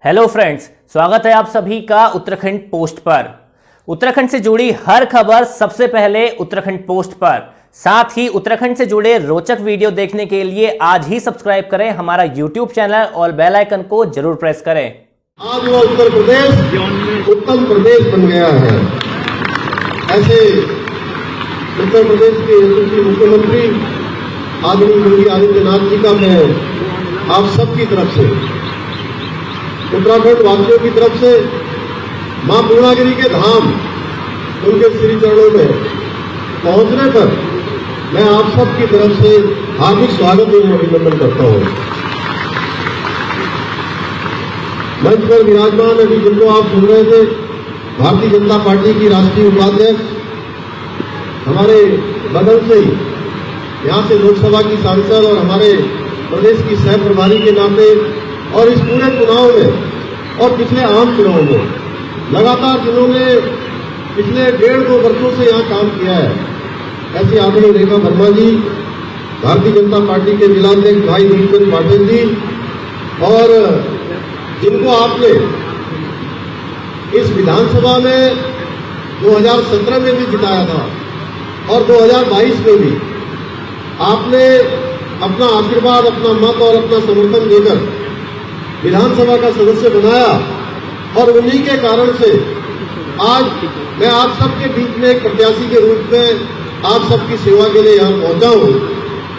Hello friends, स्वागत है आप सभी का उत्तराखंड पोस्ट पर। उत्तराखंड से जुड़ी हर खबर सबसे पहले उत्तराखंड पोस्ट पर। साथ ही उत्तराखंड से जुड़े रोचक वीडियो देखने के लिए आज ही सब्सक्राइब करें हमारा यूट्यूब चैनल और बेल आइकन को जरूर प्रेस करें। आज वो उत्तर प्रदेश उत्तम प्रदेश बन गया है। ऐसे उत्तर प्रदेश के यशस्वी मुख्यमंत्री आदरणीय योगी आदित्यनाथ जी का मैं आप सबकी तरफ से, उत्तराखंड वासियों की तरफ से मां पूर्णागिरि के धाम उनके श्री चरणों में पहुंचने पर मैं आप सबकी तरफ से हार्दिक स्वागत एवं अभिनंदन करता हूं। मंच पर विराजमान अभी जिनको आप सुन रहे थे, भारतीय जनता पार्टी की राष्ट्रीय उपाध्यक्ष, हमारे बगल से ही यहां से लोकसभा की सांसद और हमारे प्रदेश की सह प्रभारी के नाते और इस पूरे चुनाव में और पिछले आम चुनाव में लगातार जिन्होंने पिछले 1.5-2 वर्षों से यहां काम किया है, ऐसी आदरणीय रेखा वर्मा जी, भारतीय जनता पार्टी के जिलाध्यक्ष भाई दीपचंद पाटिल जी, और जिनको आपने इस विधानसभा में 2017 में भी जिताया था और 2022 में भी आपने अपना आशीर्वाद, अपना मत और अपना समर्थन देकर विधानसभा का सदस्य बनाया, और उन्हीं के कारण से आज मैं आप सबके बीच में एक प्रत्याशी के रूप में आप सबकी सेवा के लिए यहां पहुंचा हूं।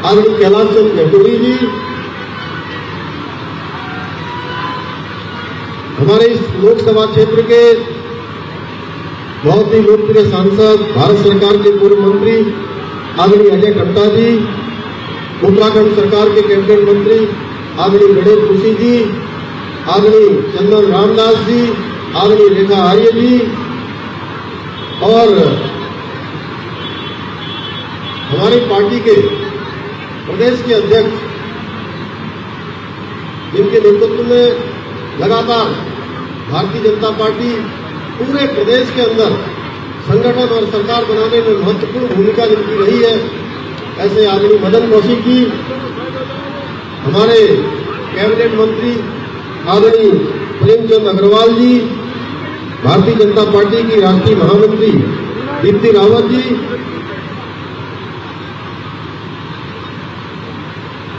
आदरणीय कैलाश चंद गहतोड़ी जी, हमारे इस लोकसभा क्षेत्र के बहुत ही लोकप्रिय सांसद, भारत सरकार के पूर्व मंत्री आदरणीय अजय टट्टा जी, उत्तराखंड सरकार के कैबिनेट मंत्री आदरणीय गणेश जोशी जी, आदरणीय चंदन रामदास जी, आदरणीय रेखा आर्य जी, और हमारी पार्टी के प्रदेश के अध्यक्ष, जिनके नेतृत्व में लगातार भारतीय जनता पार्टी पूरे प्रदेश के अंदर संगठन और सरकार बनाने में महत्वपूर्ण भूमिका जिनकी रही है, ऐसे आदरणीय मदन कौशिक जी, हमारे कैबिनेट मंत्री आदरणीय प्रेमचंद अग्रवाल जी, भारतीय जनता पार्टी की राष्ट्रीय महामंत्री दीप्ति रावत जी,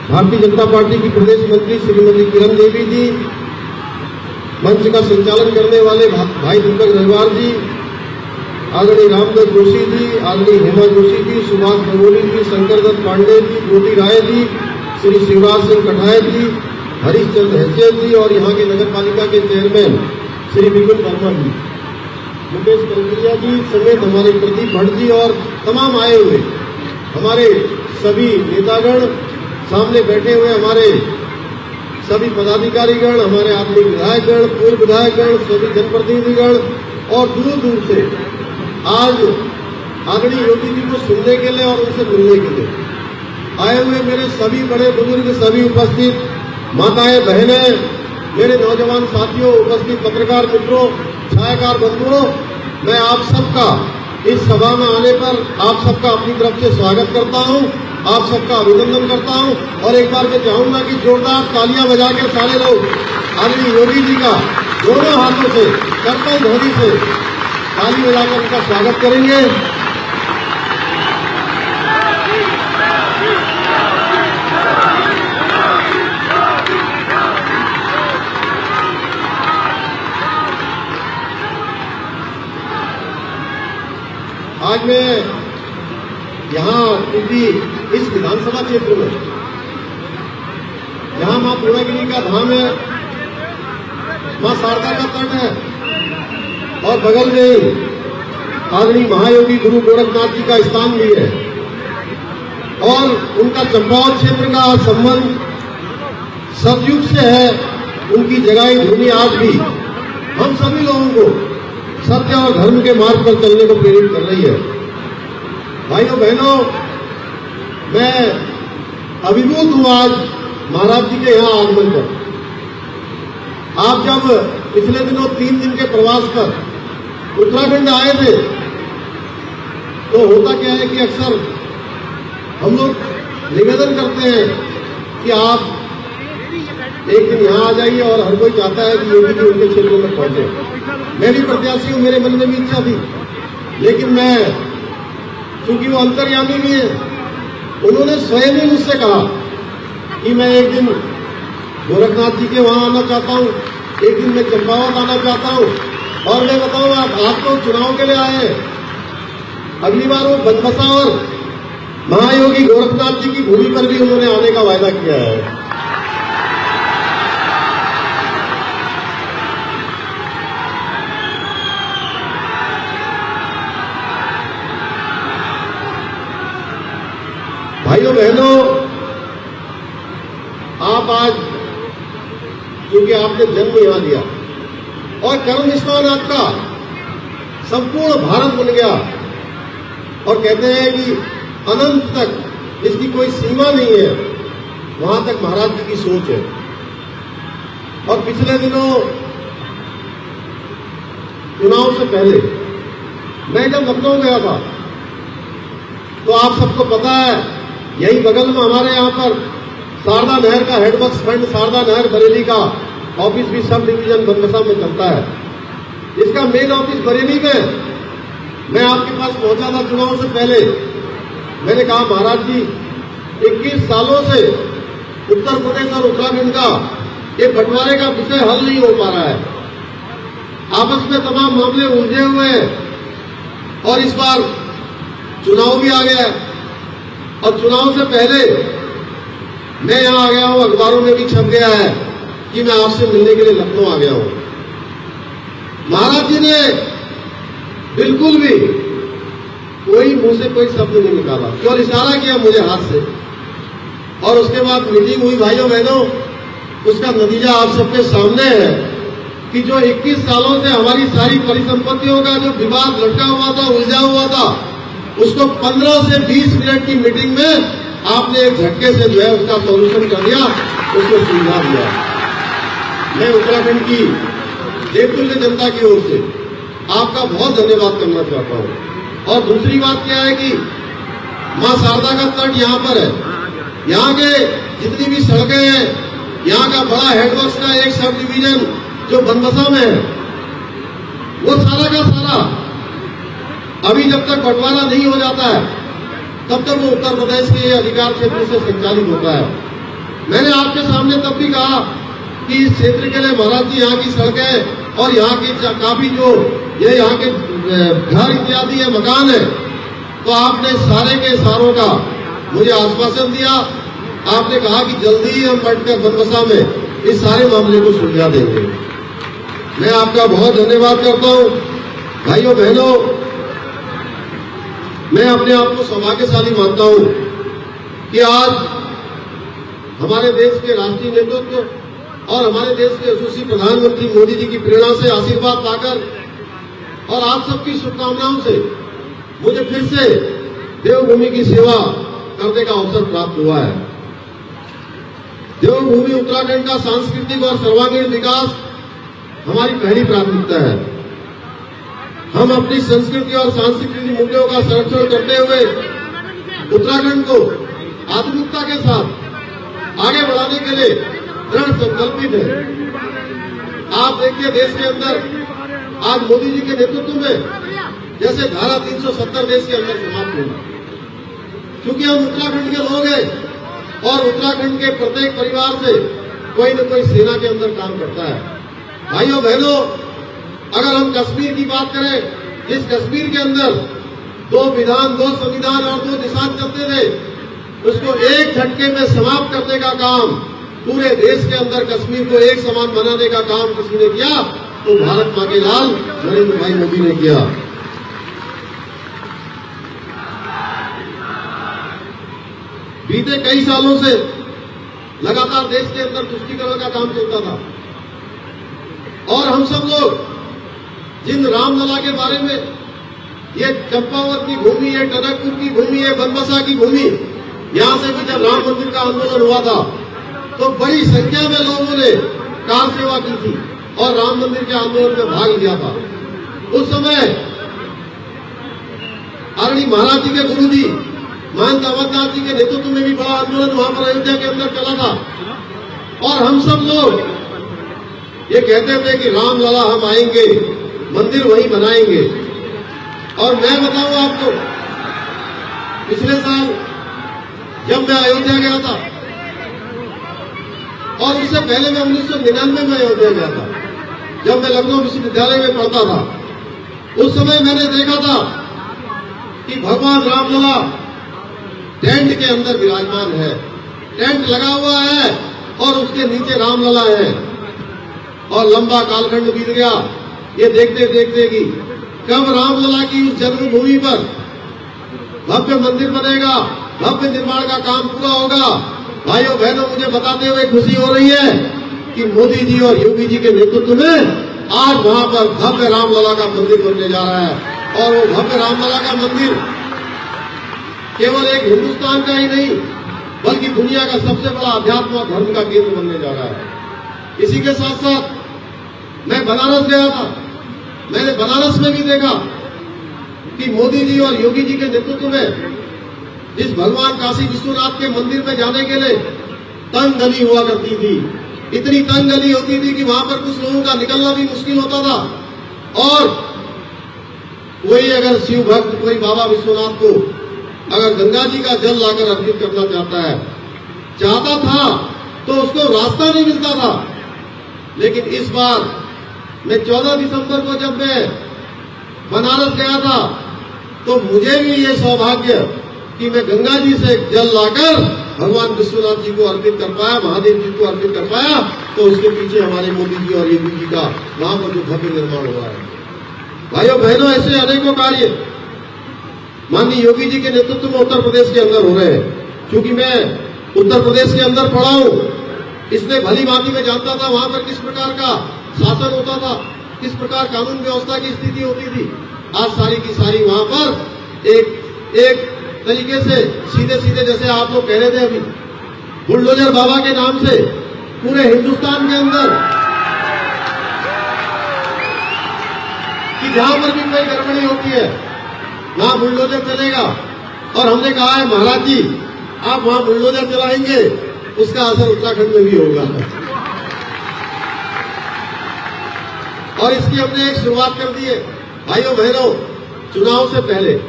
भारतीय जनता पार्टी की प्रदेश मंत्री श्रीमती किरण देवी जी, मंच का संचालन करने वाले भाई दीपक रविवार जी, आदरणीय रामदत्त जोशी जी, आदरणीय हेमा जोशी जी, सुभाष गंगोली जी, शंकर दत्त पांडे जी, ज्योति राय जी, श्री शिवराज सिंह कठायत जी, हरीशचंद हैसियत जी, और यहाँ के नगर पालिका के चेयरमैन श्री विपिन वर्मा जी, मुकेश कलकरिया जी समेत हमारे प्रदीप भट्ट जी और तमाम आए हुए हमारे सभी नेतागण, सामने बैठे हुए हमारे सभी पदाधिकारीगण, हमारे आदमी विधायकगण, पूर्व विधायकगण, सभी जनप्रतिनिधिगण, और दूर दूर से आज आदरणीय योगी जी को सुनने के लिए और उनसे मिलने के लिए आए हुए मेरे सभी बड़े बुजुर्ग, सभी उपस्थित माताएं, बहनें, मेरे नौजवान साथियों, उपस्थित पत्रकार मित्रों, छायाकार बंधुओं, मैं आप सबका इस सभा में आने पर आप सबका अपनी तरफ से स्वागत करता हूं, आप सबका अभिनंदन करता हूं, और एक बार मैं चाहूंगा कि जोरदार तालियां बजाकर सारे लोग आदरणीय योगी जी का दोनों हाथों से, करतल ध्वनि से ताली बजाकर उनका स्वागत करेंगे। आज मैं यहाँ क्योंकि इस विधानसभा क्षेत्र में जहां मां पूर्णागिरि का धाम है, मां शारदा का तट है, और बगल में ही आदरणीय महायोगी गुरु गोरखनाथ जी का स्थान भी है, और उनका चंपावत क्षेत्र का संबंध सतयुग से है। उनकी जगाई भूमि आज भी हम सभी लोगों को सत्य और धर्म के मार्ग पर चलने को प्रेरित कर रही है। भाइयों बहनों, मैं अभिभूत हूं आज महाराज जी के यहां आगमन पर। आप जब पिछले दिनों 3 दिन के प्रवास पर उत्तराखंड आए थे, तो होता क्या है कि अक्सर हम लोग निवेदन करते हैं कि आप एक दिन यहाँ आ जाइए और हर कोई चाहता है कि योगी जी उनके क्षेत्रों में पहुंचे। मैं भी प्रत्याशी हूँ, मेरे मन में भी इच्छा थी, लेकिन मैं चूंकि वो अंतर्यामी भी है, उन्होंने स्वयं ही मुझसे कहा कि मैं एक दिन गोरखनाथ जी के वहां आना चाहता हूँ, एक दिन मैं चंपावत आना चाहता हूँ। और मैं बताऊँ, आप आज तो चुनाव के लिए आए हैं, अगली बार वो बनबसा और महायोगी गोरखनाथ जी की भूमि पर भी उन्होंने आने का वायदा किया है। भाइयों बहनों, आप आज क्योंकि आपने जन्म यहां लिया और कर्म स्थान आपका संपूर्ण भारत बन गया, और कहते हैं कि अनंत तक इसकी कोई सीमा नहीं है, वहां तक महाराज जी की सोच है। और पिछले दिनों चुनाव से पहले मैं जब लखनऊ गया था, तो आप सबको पता है, यही बगल में हमारे यहाँ पर शारदा नहर का हेडवर्क्स फंड शारदा नहर बरेली का ऑफिस भी सब डिवीजन बनबसा में चलता है। इसका मेन ऑफिस बरेली में। मैं आपके पास पहुंचा था चुनाव से पहले, मैंने कहा महाराज जी 21 सालों से उत्तर प्रदेश और उत्तराखंड का ये बंटवारे का विषय हल नहीं हो पा रहा है, आपस में तमाम मामले उलझे हुए हैं, और इस बार चुनाव भी आ गया है। और चुनाव से पहले मैं यहां आ गया हूं, अखबारों में भी छप गया है कि मैं आपसे मिलने के लिए लखनऊ आ गया हूं। महाराज जी ने बिल्कुल भी कोई मुंह से कोई शब्द नहीं निकाला, केवल इशारा किया मुझे हाथ से, और उसके बाद मीटिंग हुई। भाइयों बहनों, उसका नतीजा आप सबके सामने है कि जो 21 सालों से हमारी सारी परिसंपत्तियों का जो विवाद लटका हुआ था, उलझा हुआ था, उसको 15 से 20 मिनट की मीटिंग में आपने एक झटके से जो है उसका सॉल्यूशन कर दिया, उसको सुलझा दिया। मैं उत्तराखंड की देवतुल्य जनता की ओर से आपका बहुत धन्यवाद करना चाहता हूं। और दूसरी बात क्या है कि मां शारदा का तट यहां पर है, यहां के जितनी भी सड़कें हैं, यहां का बड़ा हेडवर्क्स का एक सब डिवीजन जो बनबसा में है, वो सारा का सारा अभी जब तक बंटवारा नहीं हो जाता है तब तक वो उत्तर प्रदेश के अधिकार क्षेत्र से संचालित होता है। मैंने आपके सामने तब भी कहा कि इस क्षेत्र के लिए महाराज जी यहाँ की सड़कें और यहाँ की काफी जो ये यहाँ के घर इत्यादि है, मकान है, तो आपने सारे के सारों का मुझे आश्वासन दिया। आपने कहा कि जल्दी ही हम बैठकर बनबसा में इस सारे मामले को सुलझा देंगे। मैं आपका बहुत धन्यवाद करता हूँ। भाइयों बहनों, मैं अपने आप को सौभाग्यशाली मानता हूं कि आज हमारे देश के राष्ट्रीय नेतृत्व और हमारे देश के यशस्वी प्रधानमंत्री मोदी जी की प्रेरणा से आशीर्वाद पाकर और आप सबकी शुभकामनाओं से मुझे फिर से देवभूमि की सेवा करने का अवसर प्राप्त हुआ है। देवभूमि उत्तराखंड का सांस्कृतिक और सर्वांगीण विकास हमारी पहली प्राथमिकता है। हम अपनी संस्कृति और सांस्कृतिक मूल्यों का संरक्षण करते हुए उत्तराखंड को आधुनिकता के साथ आगे बढ़ाने के लिए दृढ़ संकल्पित है। आप देखिए, देश के अंदर आज मोदी जी के नेतृत्व में जैसे धारा 370 देश के अंदर समाप्त हुई, क्योंकि हम उत्तराखंड के लोग हैं और उत्तराखंड के प्रत्येक परिवार से कोई न कोई सेना के अंदर काम करता है। भाइयों बहनों, अगर हम कश्मीर की बात करें, जिस कश्मीर के अंदर 2 विधान, 2 संविधान और 2 दिशा चलते थे, उसको एक झटके में समाप्त करने का काम पूरे देश के अंदर कश्मीर को एक समान बनाने का काम किसी ने किया तो भारत मां के लाल नरेंद्र भाई मोदी ने किया। बीते कई सालों से लगातार देश के अंदर तुष्टीकरण का काम चलता था, और हम सब लोग जिन रामलला के बारे में, ये चंपावत की भूमि, ये टनकपुर की भूमि, ये बनबसा की भूमि, यहां से भी जब राम मंदिर का आंदोलन हुआ था तो बड़ी संख्या में लोगों ने कार सेवा की थी और राम मंदिर के आंदोलन में भाग लिया था। उस समय आदरणीय महाराज जी के गुरु जी महंत अमरनाथ जी के नेतृत्व में भी बड़ा आंदोलन वहां पर अयोध्या के अंदर चला था, और हम सब लोग ये कहते थे कि रामलला हम आएंगे, मंदिर वहीं बनाएंगे। और मैं बताऊं आपको, पिछले साल जब मैं अयोध्या गया था और उससे पहले मैं 1999 में अयोध्या गया था, जब मैं लखनऊ विश्वविद्यालय में पढ़ता था, उस समय मैंने देखा था कि भगवान रामलला टेंट के अंदर विराजमान है। टेंट लगा हुआ है और उसके नीचे रामलला है। और लंबा कालखंड बीत गया ये देखते देखते कि कब रामलला की उस जन्मभूमि पर भव्य मंदिर बनेगा, भव्य निर्माण का काम पूरा होगा। भाइयों बहनों, मुझे बताते हुए खुशी हो रही है कि मोदी जी और योगी जी के नेतृत्व में आज वहां पर भव्य रामलला का मंदिर बनने जा रहा है। और वो भव्य रामलला का मंदिर केवल एक हिंदुस्तान का ही नहीं बल्कि दुनिया का सबसे बड़ा अध्यात्म और धर्म का केंद्र बनने जा रहा है। इसी के साथ साथ मैं बनारस गया था। मैंने बनारस में भी देखा कि मोदी जी और योगी जी के नेतृत्व में जिस भगवान काशी विश्वनाथ के मंदिर में जाने के लिए तंग गली हुआ करती थी, इतनी तंग गली होती थी कि वहां पर कुछ लोगों का निकलना भी मुश्किल होता था। और कोई अगर शिव भक्त कोई बाबा विश्वनाथ को अगर गंगा जी का जल लाकर अर्पित करना चाहता था तो उसको रास्ता नहीं मिलता था। लेकिन इस बार मैं 14 दिसंबर को जब मैं बनारस गया था तो मुझे भी ये सौभाग्य कि मैं गंगा जी से जल लाकर भगवान विश्वनाथ जी को अर्पित कर पाया, महादेव जी को अर्पित कर पाया। तो उसके पीछे हमारे मोदी जी और योगी जी का वहां पर जो भव्य निर्माण हुआ है। भाइयों बहनों, ऐसे अनेकों कार्य माननीय योगी जी के नेतृत्व में उत्तर प्रदेश के अंदर हो रहे हैं। क्योंकि मैं उत्तर प्रदेश के अंदर पढ़ा हूं, इसलिए भली भांति में जानता था वहां पर किस प्रकार का शासन होता था, किस प्रकार कानून व्यवस्था की स्थिति होती थी। आज सारी की सारी वहां पर एक तरीके से सीधे सीधे, जैसे आप लोग कह रहे थे अभी, बुलडोजर बाबा के नाम से पूरे हिंदुस्तान के अंदर कि जहां पर भी कोई गड़बड़ी होती है वहां बुलडोजर चलेगा। और हमने कहा है महाराज जी आप वहां बुलडोजर चलाएंगे, उसका असर उत्तराखंड में भी होगा। और इसकी हमने एक शुरुआत कर दी है। भाइयों बहनों, चुनाव से पहले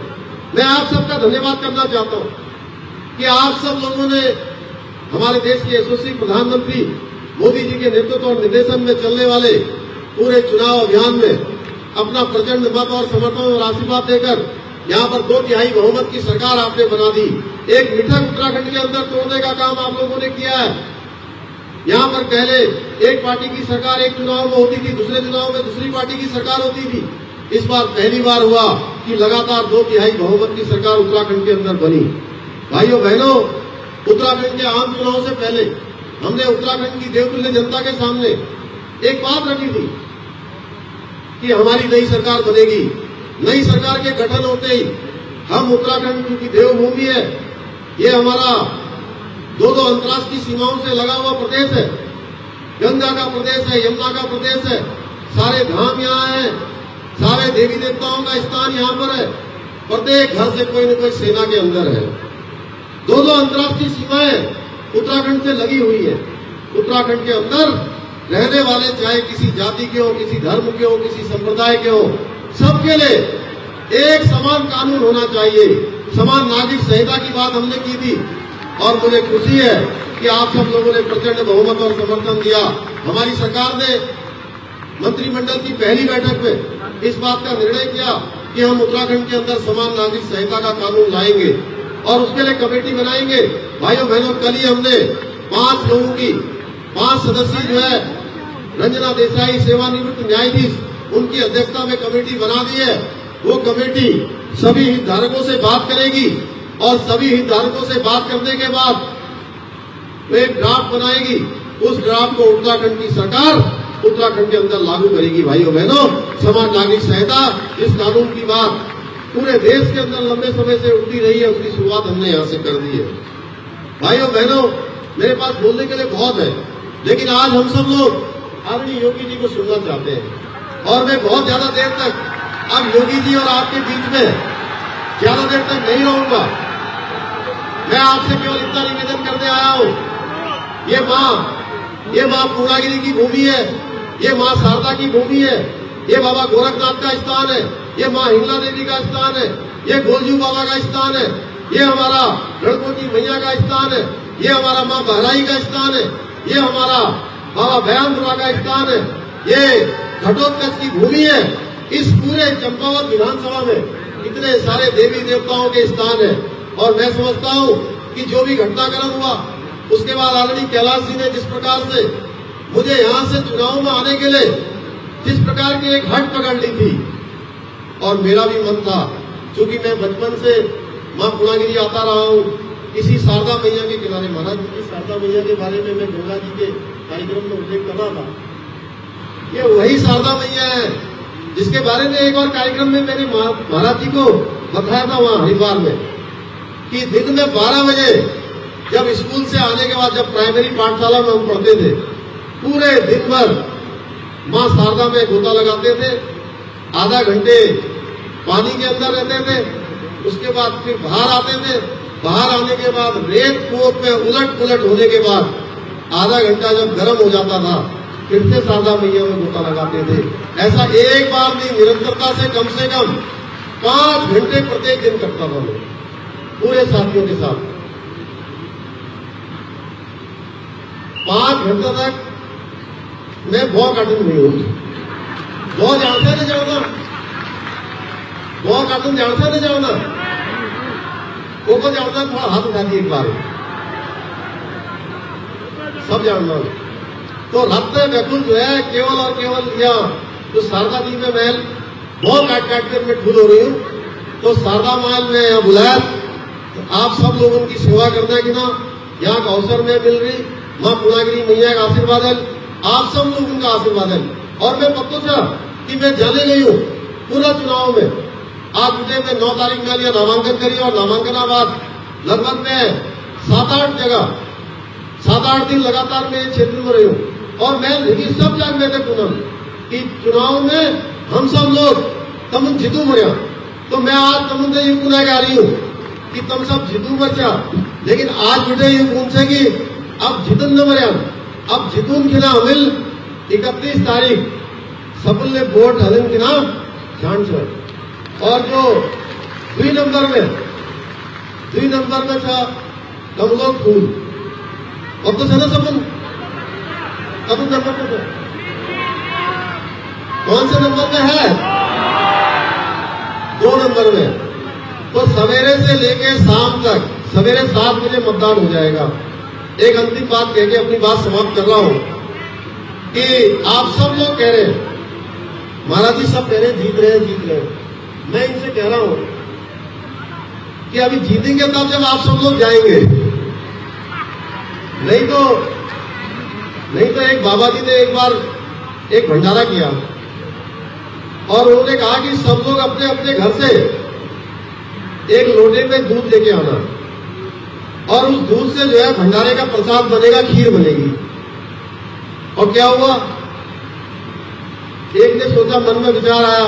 मैं आप सबका धन्यवाद करना चाहता हूं कि आप सब लोगों ने हमारे देश के यशस्वी प्रधानमंत्री मोदी जी के नेतृत्व और निर्देशन में चलने वाले पूरे चुनाव अभियान में अपना प्रचंड मत और समर्थन और आशीर्वाद देकर यहाँ पर 2/3 बहुमत की सरकार आपने बना दी। एक मिथक उत्तराखंड के अंदर तोड़ने का काम आप लोगों ने किया है। यहाँ पर पहले एक पार्टी की सरकार एक चुनाव में होती थी, दूसरे चुनाव में दूसरी पार्टी की सरकार होती थी। इस बार पहली बार हुआ कि लगातार 2/3 बहुमत की सरकार उत्तराखंड के अंदर बनी। भाइयों बहनों, उत्तराखंड के आम चुनाव से पहले हमने उत्तराखंड की देवतुल्य जनता के सामने एक बात रखी थी कि हमारी नई सरकार बनेगी। नई सरकार के गठन होते ही हम उत्तराखंड की देवभूमि है, ये हमारा दो अंतर्राष्ट्रीय सीमाओं से लगा हुआ प्रदेश है, गंगा का प्रदेश है, यमुना का प्रदेश है, सारे धाम यहाँ हैं, सारे देवी देवताओं का स्थान यहाँ पर है, प्रत्येक घर से कोई न कोई सेना के अंदर है। दो अंतर्राष्ट्रीय सीमाएं उत्तराखंड से लगी हुई है। उत्तराखंड के अंदर रहने वाले चाहे किसी जाति के हो, किसी धर्म के हो, किसी संप्रदाय के हो, सबके लिए एक समान कानून होना चाहिए। समान नागरिक संहिता की बात हमने की थी और मुझे खुशी है कि आप सब लोगों ने प्रचंड बहुमत और समर्थन दिया। हमारी सरकार ने मंत्रिमंडल की पहली बैठक में इस बात का निर्णय किया कि हम उत्तराखंड के अंदर समान नागरिक संहिता का कानून लाएंगे और उसके लिए कमेटी बनाएंगे। भाइयों बहनों, कल ही हमने 5 लोगों की 5 सदस्यीय जो है रंजना देसाई सेवानिवृत्त न्यायाधीश, उनकी अध्यक्षता में कमेटी बना दी है। वो कमेटी सभी हितधारकों से बात करेगी और सभी हितधारकों से बात करने के बाद वो एक ड्राफ्ट बनाएगी। उस ड्राफ्ट को उत्तराखंड की सरकार उत्तराखंड के अंदर लागू करेगी। भाइयों बहनों, समान नागरिक संहिता, इस कानून की बात पूरे देश के अंदर लंबे समय से उठती रही है, उसकी शुरुआत हमने यहाँ से कर दी है। भाइयों बहनों, मेरे पास बोलने के लिए बहुत है, लेकिन आज हम सब लोग आदरणीय योगी जी को सुनना चाहते हैं और मैं बहुत ज्यादा देर तक अब योगी जी और आपके बीच में ज्यादा देर तक नहीं रहूंगा। मैं आपसे केवल इतना निवेदन करने आया हूं, ये मां ये माँ पूर्णागिरी की भूमि है, ये माँ शारदा की भूमि है, ये बाबा गोरखनाथ का स्थान है, ये माँ हिंगला देवी का स्थान है, ये गोलजू बाबा का स्थान है, ये हमारा गणपति मैया का स्थान है, ये हमारा माँ बहराई का स्थान है, ये हमारा बाबा भयानपुरा का स्थान है, ये घटोत्कच की भूमि है। इस पूरे चंपावत विधानसभा में इतने सारे देवी देवताओं के स्थान है और मैं समझता हूँ कि जो भी घटनाक्रम हुआ उसके बाद आदरणीय कैलाश जी ने जिस प्रकार से मुझे यहाँ से चुनाव में आने के लिए जिस प्रकार की एक हट पकड़ ली थी और मेरा भी मन था, क्योंकि मैं बचपन से माँ पूर्णागिरी आता रहा हूँ, इसी शारदा मैया के किनारे, महाराज जी की शारदा मैया के बारे में मैं गंगा जी के कार्यक्रम में उल्लेख कर रहा था। ये वही शारदा मैया है जिसके बारे में एक और कार्यक्रम में मैंने महाराज जी को बताया था वहां हरिद्वार में कि दिन में 12 बजे जब स्कूल से आने के बाद, जब प्राइमरी पाठशाला में हम पढ़ते थे, पूरे दिन भर माँ शारदा में गोता लगाते थे, आधा घंटे पानी के अंदर रहते थे, उसके बाद फिर बाहर आते थे, बाहर आने के बाद रेत कुओं में उलट पुलट होने के बाद आधा घंटा जब गर्म हो जाता था फिर से शारदा मैया में गोता लगाते थे। ऐसा एक बार नहीं, निरंतरता से कम 5 घंटे प्रत्येक दिन करता था मैं पूरे साथियों के साथ। 5 घंटे तक मैं बहुत कठिन नहीं हूं, बहुत जानते नहीं जाना, बहुत कठिन जानते नहीं जाना, वो को जानना, थोड़ा हाथ उठा दिए एक बार, सब जानना। तो रत्न व्याकुल जो है केवल और केवल यहाँ तो शारदा जी में महल बहुत काट कर मैं ठूल हो रही हूँ, तो शारदा महल में यहाँ बुलाया, तो आप सब लोगों की सेवा करना कि ना, यहाँ का अवसर में मिल रही माँ पूर्णागिरी मैया का आशीर्वाद है, आप सब लोगों का आशीर्वाद है। और मैं पत्तों से कि मैं जाने गई हूँ पूरा चुनाव में, आज मुझे मैं 9 तारीख में लिया नामांकन करी और नामांकनाबाद लगभग मैं 7-8 जगह 7-8 दिन लगातार मैं क्षेत्र में रही हूँ और मैं लेकिन सब जगह मैंने पूनम कि चुनाव में हम सब लोग तम जीतू मरिया, तो मैं आज तमुंदे ये पुनः गा रही हूँ कि तुम सब जीतू मरचा, लेकिन आज मुझे ये पूछे कि अब जीतन न मरिया, अब जीतून खिना हमिल 31 तारीख सबल ने वोट हलिन खिना जान सर। और जो 2 नंबर में था कमलों फूल, अब तो सना सबन अब नंबर पे कौन से नंबर में है? 2 नंबर में। तो सवेरे से लेके शाम तक सवेरे 7 बजे मतदान हो जाएगा। एक अंतिम बात कह के अपनी बात समाप्त कर रहा हूं कि आप सब लोग कह रहे हैं, महाराज जी सब कह रहे हैं जीत रहे हैं। मैं इनसे कह रहा हूं कि अभी जीतेंगे तब जब आप सब लोग जाएंगे, नहीं तो एक बाबा जी ने एक बार एक भंडारा किया और उन्होंने कहा कि सब लोग अपने अपने घर से एक लोटे में दूध लेके आना और उस दूध से जो है भंडारे का प्रसाद बनेगा, खीर बनेगी। और क्या हुआ, एक ने सोचा, मन में विचार आया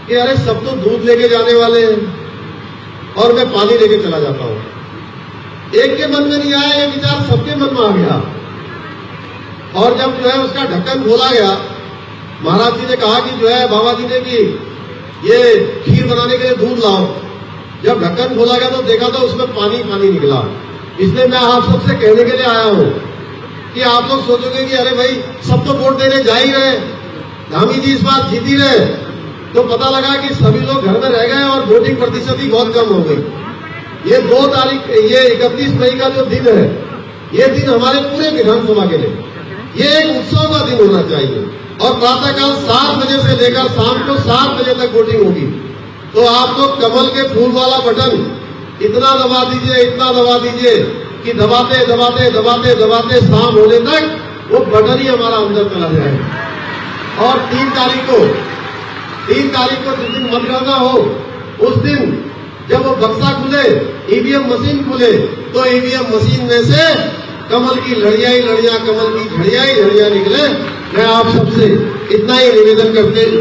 कि अरे सब तो दूध लेके जाने वाले हैं और मैं पानी लेके चला जाता हूं। एक के मन में नहीं आया, ये विचार सबके मन में आ गया और जब जो है उसका ढक्कन खोला गया, महाराज जी ने कहा कि जो है बाबा जी ने कि ये खीर बनाने के लिए दूध लाओ। जब ढक्कन खोला गया तो देखा तो उसमें पानी निकला। इसलिए मैं आप सबसे कहने के लिए आया हूं कि आप लोग सोचोगे कि अरे भाई सब तो वोट देने जा ही रहे, धामी जी इस बार जीत ही रहे, तो पता लगा कि सभी लोग घर में रह गए और वोटिंग प्रतिशत ही बहुत कम हो गई। ये 2 तारीख, ये 31 मई का जो दिन है, ये दिन हमारे पूरे विधानसभा के लिए ये एक उत्सव का दिन होना चाहिए और प्रातःकाल 7 बजे से लेकर शाम को 7 बजे तक वोटिंग होगी। तो आप लोग कमल के फूल वाला बटन इतना दबा दीजिए कि दबाते दबाते दबाते दबाते शाम होने तक वो बटन ही हमारा अंदर चला जाए। और 3 तारीख को जिस दिन मतगणना हो, उस दिन जब वो बक्सा खुले, ईवीएम मशीन खुले, तो ईवीएम मशीन में से कमल की लड़ियां कमल की झड़ियां निकले। मैं आप सबसे इतना ही निवेदन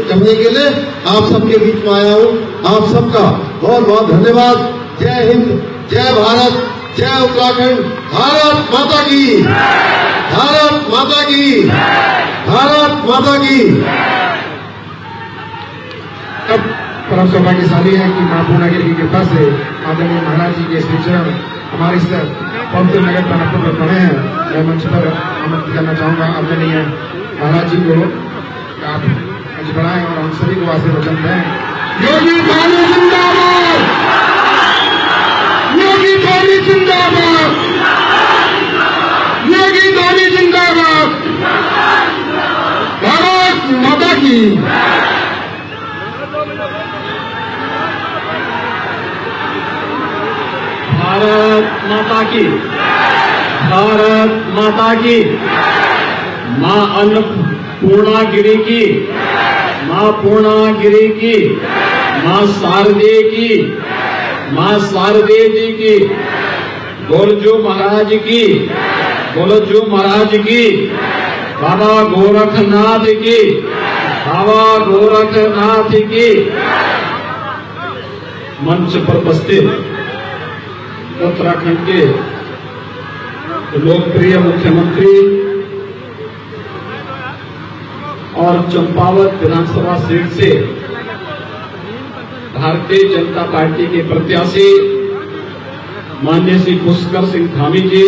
करने के लिए आप सबके बीच में आया हूं। आप सबका बहुत बहुत धन्यवाद। जय हिंद, जय भारत, जय उत्तराखंड। भारत माता की, भारत माता की, भारत माता की। अब परम सौभाग्यशाली है कि मां पूर्णागिरी की कृपा से आदरणीय महाराज जी के श्री चरण हमारे इस पवित्र नगर टनकपुर में पड़े हैं। मैं मंच पर आमंत्रित करना चाहूंगा आदरणीय महाराज जी को, आप मंच बढ़ाएं और हम सभी को आशीर्वचन दें। योगी भाई जिंदाबाद, योगी भाई जिंदाबाद, योगी भाई जिंदाबाद, भारत माता की। भारत माता की, भारत माता की। मां अन्नपूर्णागिरी की, मां पूर्णागिरी की, मां शारदे की, मां शारदे जी की। गोलजू महाराज की, गोलजू महाराज की। बाबा गोरखनाथ की, बाबा गोरखनाथ की। मंच पर उपस्थित उत्तराखंड के लोकप्रिय मुख्यमंत्री और चंपावत विधानसभा सीट से भारतीय जनता पार्टी के प्रत्याशी माननीय श्री पुष्कर सिंह धामी जी,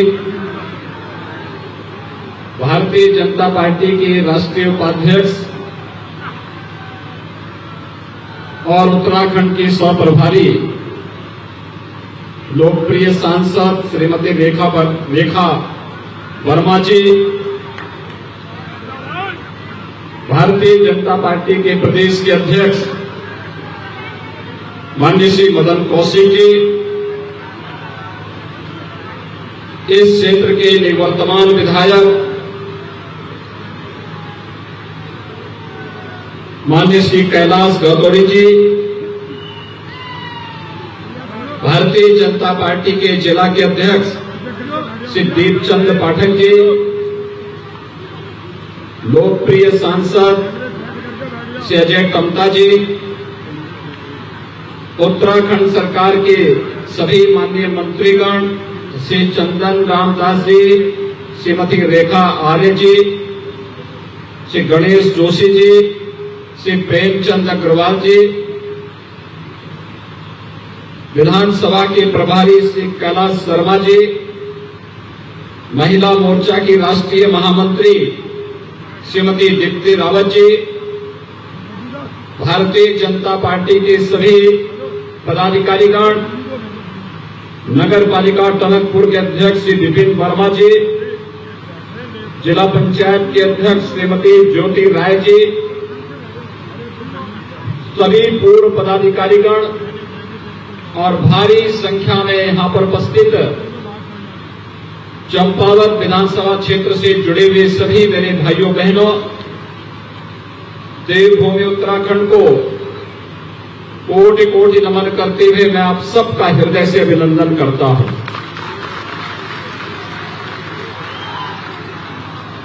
भारतीय जनता पार्टी के राष्ट्रीय उपाध्यक्ष और उत्तराखंड की सह प्रभारी लोकप्रिय सांसद श्रीमती रेखा वर्मा जी, भारतीय जनता पार्टी के प्रदेश के अध्यक्ष माननीय श्री मदन कौशिक जी, इस क्षेत्र के निवर्तमान विधायक माननीय श्री कैलाश गौतोड़ी जी, भारतीय जनता पार्टी के जिला के अध्यक्ष श्री दीपचंद पाठक जी, लोकप्रिय सांसद श्री अजय टम्टा जी, उत्तराखंड सरकार के सभी माननीय मंत्रीगण श्री चंदन रामदास जी, श्रीमती रेखा आर्य जी, श्री गणेश जोशी जी, श्री प्रेमचंद अग्रवाल जी, विधानसभा के प्रभारी श्री कैलाश शर्मा जी, महिला मोर्चा की राष्ट्रीय महामंत्री श्रीमती दीप्ति रावत जी, भारतीय जनता पार्टी के सभी पदाधिकारीगण, नगर पालिका टनकपुर के अध्यक्ष श्री विपिन वर्मा जी, जिला पंचायत के अध्यक्ष श्रीमती ज्योति राय जी, सभी पूर्व पदाधिकारीगण और भारी संख्या में यहां पर उपस्थित चंपावत विधानसभा क्षेत्र से जुड़े हुए सभी मेरे भाइयों बहनों, देवभूमि उत्तराखंड को कोटि कोटि नमन करते हुए मैं आप सबका हृदय से अभिनंदन करता हूं।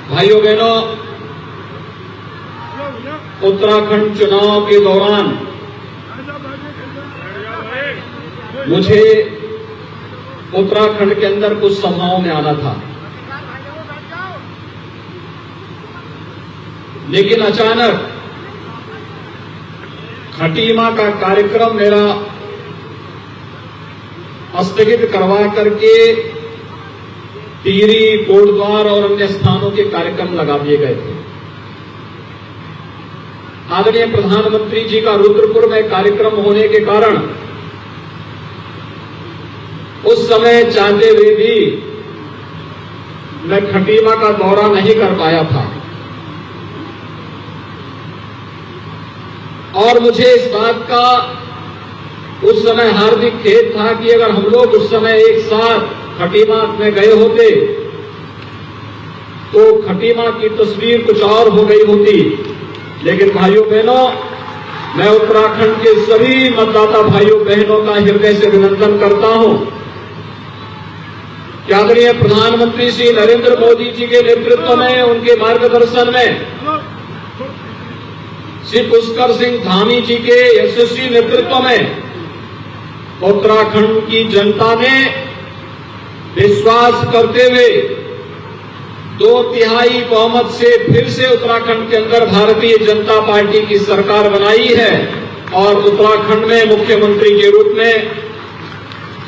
भाइयों बहनों, उत्तराखंड चुनाव के दौरान मुझे उत्तराखंड के अंदर कुछ सभाओं में आना था, लेकिन अचानक खटीमा का कार्यक्रम मेरा स्थगित करवा करके टिहरी, कोटद्वार और अन्य स्थानों के कार्यक्रम लगा दिए गए थे। आदरणीय प्रधानमंत्री जी का रुद्रपुर में कार्यक्रम होने के कारण उस समय चाहते हुए भी मैं खटीमा का दौरा नहीं कर पाया था और मुझे इस बात का उस समय हार्दिक खेद था कि अगर हम लोग उस समय एक साथ खटीमा में गए होते तो खटीमा की तस्वीर कुछ और हो गई होती। लेकिन भाइयों बहनों, मैं उत्तराखंड के सभी मतदाता भाइयों बहनों का हृदय से अभिनंदन करता हूं कि आदरणीय प्रधानमंत्री श्री नरेंद्र मोदी जी के नेतृत्व में, उनके मार्गदर्शन में, श्री पुष्कर सिंह धामी जी के यशस्वी नेतृत्व में उत्तराखंड की जनता ने विश्वास करते हुए 2/3 बहुमत से फिर से उत्तराखंड के अंदर भारतीय जनता पार्टी की सरकार बनाई है और उत्तराखंड में मुख्यमंत्री के रूप में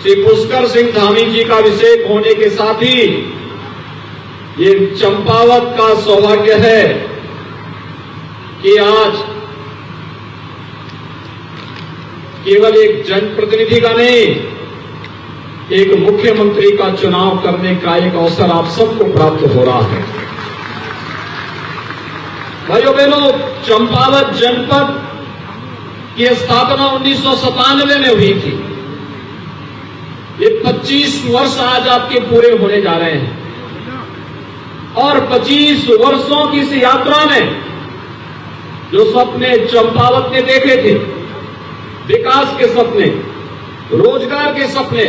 श्री पुष्कर सिंह धामी जी का अभिषेक होने के साथ ही ये चंपावत का सौभाग्य है कि आज केवल एक जनप्रतिनिधि का नहीं, एक मुख्यमंत्री का चुनाव करने का एक अवसर आप सबको प्राप्त हो रहा है। भाइयों बहनों, चंपावत जनपद की स्थापना 1997 में हुई थी। ये 25 वर्ष आज आपके पूरे होने जा रहे हैं और 25 वर्षों की इस यात्रा में जो सपने चंपावत ने देखे थे, विकास के सपने, रोजगार के सपने,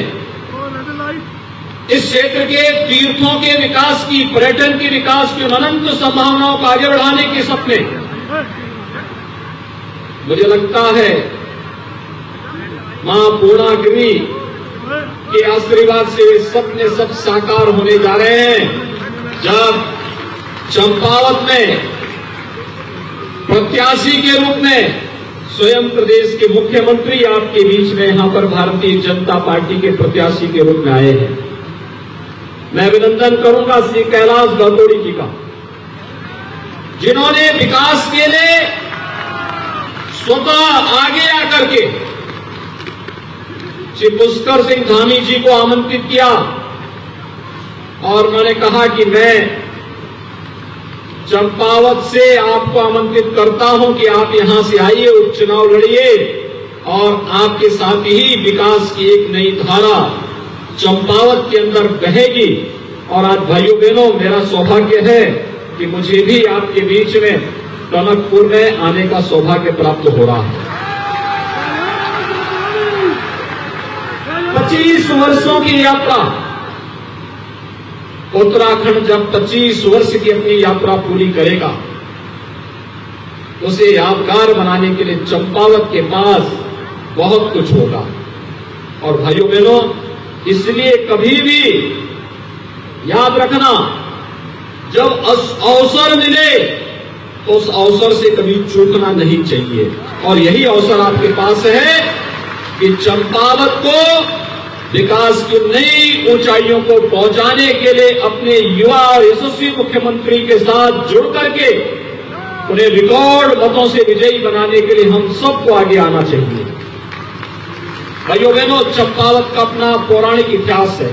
इस क्षेत्र के तीर्थों के विकास की, पर्यटन के विकास की अनंत संभावनाओं को आगे बढ़ाने के सपने, मुझे लगता है मां पूर्णागिरी के आशीर्वाद से वे सपने सब साकार होने जा रहे हैं। जब चंपावत में प्रत्याशी के रूप में स्वयं प्रदेश के मुख्यमंत्री आपके बीच में यहां पर भारतीय जनता पार्टी के प्रत्याशी के रूप में आए हैं, मैं अभिनंदन करूंगा श्री कैलाश गौतोड़ी जी का, जिन्होंने विकास के लिए स्वतः आगे आकर के श्री पुष्कर सिंह धामी जी को आमंत्रित किया और मैंने कहा कि मैं चंपावत से आपको आमंत्रित करता हूं कि आप यहां से आइए, उपचुनाव लड़िए और आपके साथ ही विकास की एक नई धारा चंपावत के अंदर बहेगी। और आज भाइयों बहनों, मेरा सौभाग्य है कि मुझे भी आपके बीच में टनकपुर में आने का सौभाग्य प्राप्त हो रहा है। 25 वर्षों की यात्रा, उत्तराखंड जब 25 वर्ष की अपनी यात्रा पूरी करेगा, उसे यादगार बनाने के लिए चंपावत के पास बहुत कुछ होगा। और भाइयों बहनों, इसलिए कभी भी याद रखना, जब अवसर मिले तो उस अवसर से कभी चूकना नहीं चाहिए। और यही अवसर आपके पास है कि चंपावत को विकास की नई ऊंचाइयों को पहुंचाने के लिए अपने युवा और यशस्वी मुख्यमंत्री के साथ जुड़ करके उन्हें रिकॉर्ड मतों से विजयी बनाने के लिए हम सबको आगे आना चाहिए। भाइयों बहनों, चंपावत का अपना पौराणिक इतिहास है।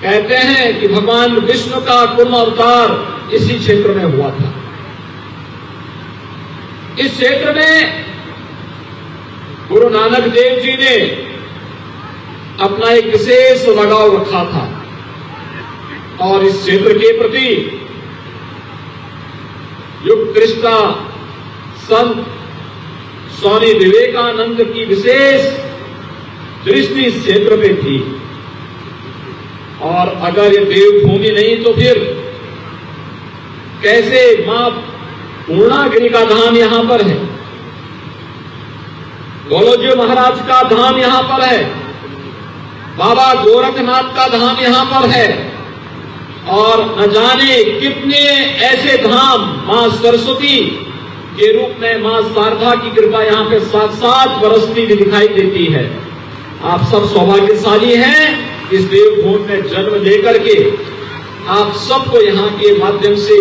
कहते हैं कि भगवान विष्णु का कुर्म अवतार इसी क्षेत्र में हुआ था। इस क्षेत्र में गुरु नानक देव जी ने अपना एक विशेष लगाव रखा था और इस क्षेत्र के प्रति युग दृष्टा संत स्वामी विवेकानंद की विशेष दृष्टि इस क्षेत्र में थी। और अगर ये देवभूमि नहीं तो फिर कैसे मां पूर्णागिरी का धाम यहां पर है, गोलोजी महाराज का धाम यहां पर है, बाबा गोरखनाथ का धाम यहां पर है और न जाने कितने ऐसे धाम मां सरस्वती के रूप में मां शारदा की कृपा यहां पे साथ बरसती भी दिखाई देती है। आप सब सौभाग्यशाली हैं इस देवभूमि में जन्म लेकर के आप सबको यहां के माध्यम से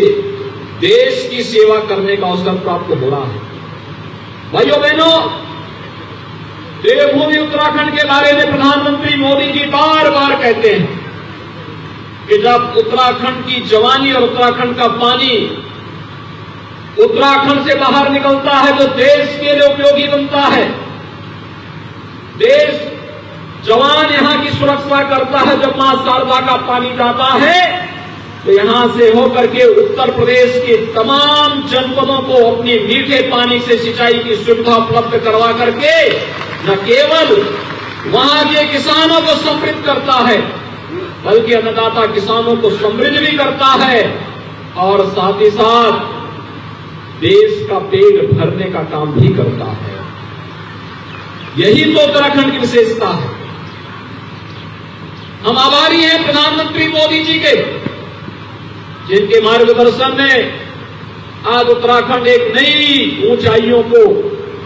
देश की सेवा करने का अवसर प्राप्त हो रहा है। भाइयों बहनों, देवभूमि उत्तराखंड के बारे में प्रधानमंत्री मोदी जी बार बार कहते हैं कि जब उत्तराखंड की जवानी और उत्तराखंड का पानी उत्तराखंड से बाहर निकलता है तो देश के लिए उपयोगी बनता है। देश जवान यहां की सुरक्षा करता है। जब मां शारदा का पानी जाता है तो यहां से होकर के उत्तर प्रदेश के तमाम जनपदों को अपनी मीठे पानी से सिंचाई की सुविधा उपलब्ध करवा करके न केवल वहां के किसानों को समृद्ध करता है बल्कि अन्नदाता किसानों को समृद्ध भी करता है और साथ ही साथ देश का पेट भरने का काम भी करता है। यही तो उत्तराखंड की विशेषता है। हम आभारी हैं प्रधानमंत्री मोदी जी के, जिनके मार्गदर्शन में आज उत्तराखंड एक नई ऊंचाइयों को,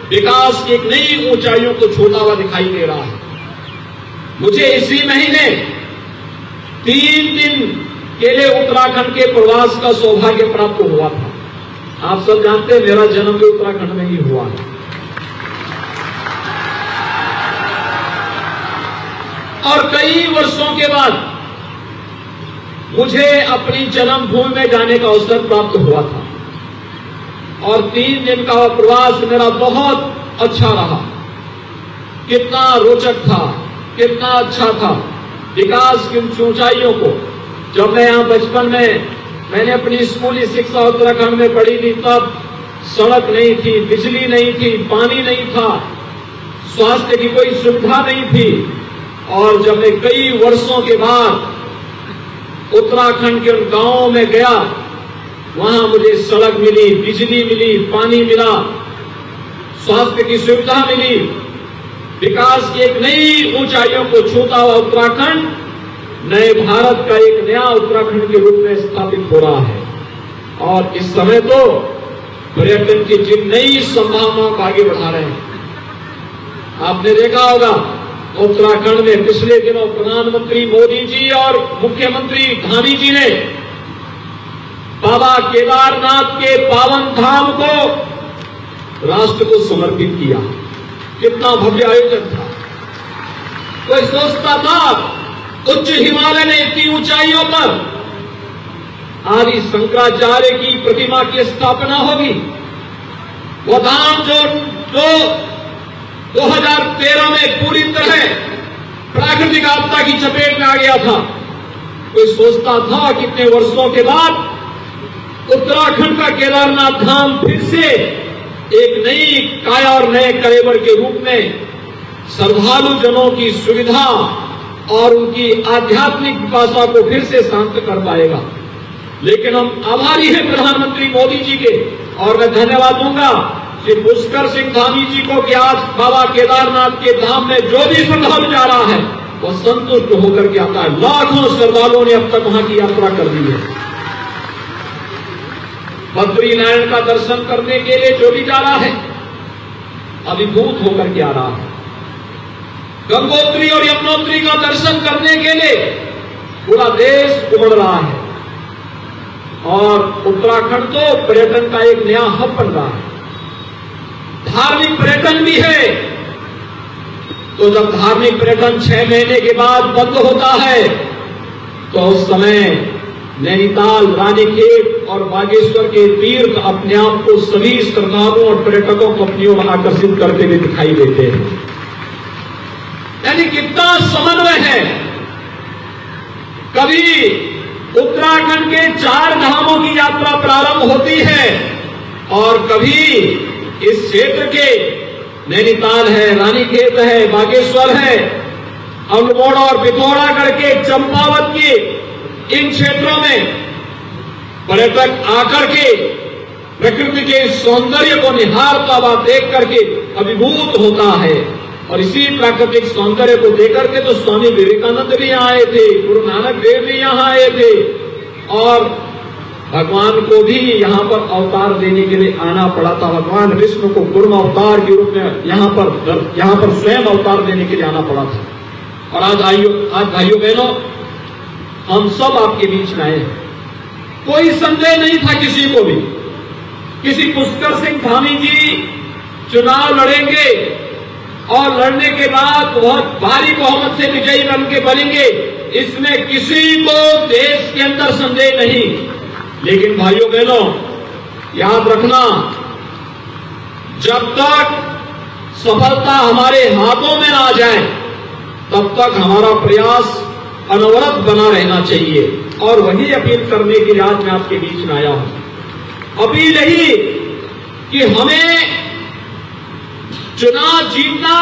विकास की एक नई ऊंचाइयों को छूता हुआ दिखाई दे रहा है। मुझे इसी महीने 3 दिन के लिए उत्तराखंड के प्रवास का सौभाग्य प्राप्त हुआ था। आप सब जानते हैं मेरा जन्म भी उत्तराखंड में ही हुआ है। और कई वर्षों के बाद मुझे अपनी जन्मभूमि में जाने का अवसर प्राप्त हुआ था और 3 दिन का प्रवास मेरा बहुत अच्छा रहा। कितना रोचक था, कितना अच्छा था। विकास की ऊंचाइयों को, जब मैं यहां बचपन में मैंने अपनी स्कूली शिक्षा उत्तराखंड में पढ़ी थी, तब सड़क नहीं थी, बिजली नहीं थी, पानी नहीं था, स्वास्थ्य की कोई सुविधा नहीं थी। और जब मैं कई वर्षों के बाद उत्तराखंड के उन गांवों में गया, वहां मुझे सड़क मिली, बिजली मिली, पानी मिला, स्वास्थ्य की सुविधा मिली। विकास की एक नई ऊंचाइयों को छूता हुआ उत्तराखंड नए भारत का एक नया उत्तराखंड के रूप में स्थापित हो रहा है। और इस समय तो पर्यटन की जिन नई संभावनाओं को आगे बढ़ा रहे हैं। आपने देखा होगा उत्तराखंड में पिछले दिनों प्रधानमंत्री मोदी जी और मुख्यमंत्री धामी जी ने बाबा केदारनाथ के पावन धाम को राष्ट्र को समर्पित किया। कितना भव्य आयोजन था। कोई सोचता था उच्च हिमालय में इतनी ऊंचाइयों पर आदि शंकराचार्य की प्रतिमा की स्थापना होगी। वो धाम जो 2013 में पूरी तरह प्राकृतिक आपदा की चपेट में आ गया था। कोई सोचता था कितने वर्षों के बाद उत्तराखंड का केदारनाथ धाम फिर से एक नई काया और नए कलेवर के रूप में श्रद्धालु जनों की सुविधा और उनकी आध्यात्मिक पिपासा को फिर से शांत कर पाएगा। लेकिन हम आभारी हैं प्रधानमंत्री मोदी जी के, और मैं धन्यवाद दूंगा श्री पुष्कर सिंह धामी जी को कि आज बाबा केदारनाथ के धाम में जो भी श्रद्धालु जा रहा है वो संतुष्ट होकर के आता है। लाखों श्रद्धालुओं ने अब तक वहां की यात्रा कर ली है। बद्रीनारायण का दर्शन करने के लिए जो भी जा रहा है अभिभूत होकर के आ रहा है। गंगोत्री और यमुनोत्री का दर्शन करने के लिए पूरा देश उमड़ रहा है। और उत्तराखंड तो पर्यटन का एक नया हब बन रहा है। धार्मिक पर्यटन भी है। तो जब धार्मिक पर्यटन 6 महीने के बाद बंद होता है तो उस समय नैनीताल, रानीखेत और बागेश्वर के तीर्थ अपने आप को सभी श्रद्धालुओं और पर्यटकों को अपनी ओर आकर्षित करते हुए दिखाई देते हैं। यानी कितना समन्वय है। कभी उत्तराखंड के 4 धामों की यात्रा प्रारंभ होती है और कभी इस क्षेत्र के नैनीताल है, रानीखेत है, बागेश्वर है, अल्मोड़ा और पिथौरागढ़ के चंपावत के इन क्षेत्रों में पर्यटक आकर के प्रकृति के सौंदर्य को निहारता हुआ देख करके अभिभूत होता है। और इसी प्राकृतिक सौंदर्य को देख करके तो स्वामी विवेकानंद भी यहाँ आए थे, गुरु नानक देव भी यहाँ आए थे और भगवान को भी यहाँ पर अवतार देने के लिए आना पड़ा था। भगवान विष्णु को कुर्म अवतार के रूप में यहाँ पर स्वयं अवतार देने के लिए आना पड़ा था। और आज भाइयों बहनों, हम सब आपके बीच में आए हैं। कोई संदेह नहीं था किसी को भी, किसी पुष्कर सिंह धामी जी चुनाव लड़ेंगे और लड़ने के बाद बहुत भारी बहुमत से विजयी बन के बनेंगे, इसमें किसी को देश के अंदर संदेह नहीं। लेकिन भाइयों बहनों, याद रखना, जब तक सफलता हमारे हाथों में ना आ जाए तब तक हमारा प्रयास अनवरत बना रहना चाहिए। और वही अपील करने के लिए आज मैं आपके बीच में आया हूं। अपील यही कि हमें चुनाव जीतना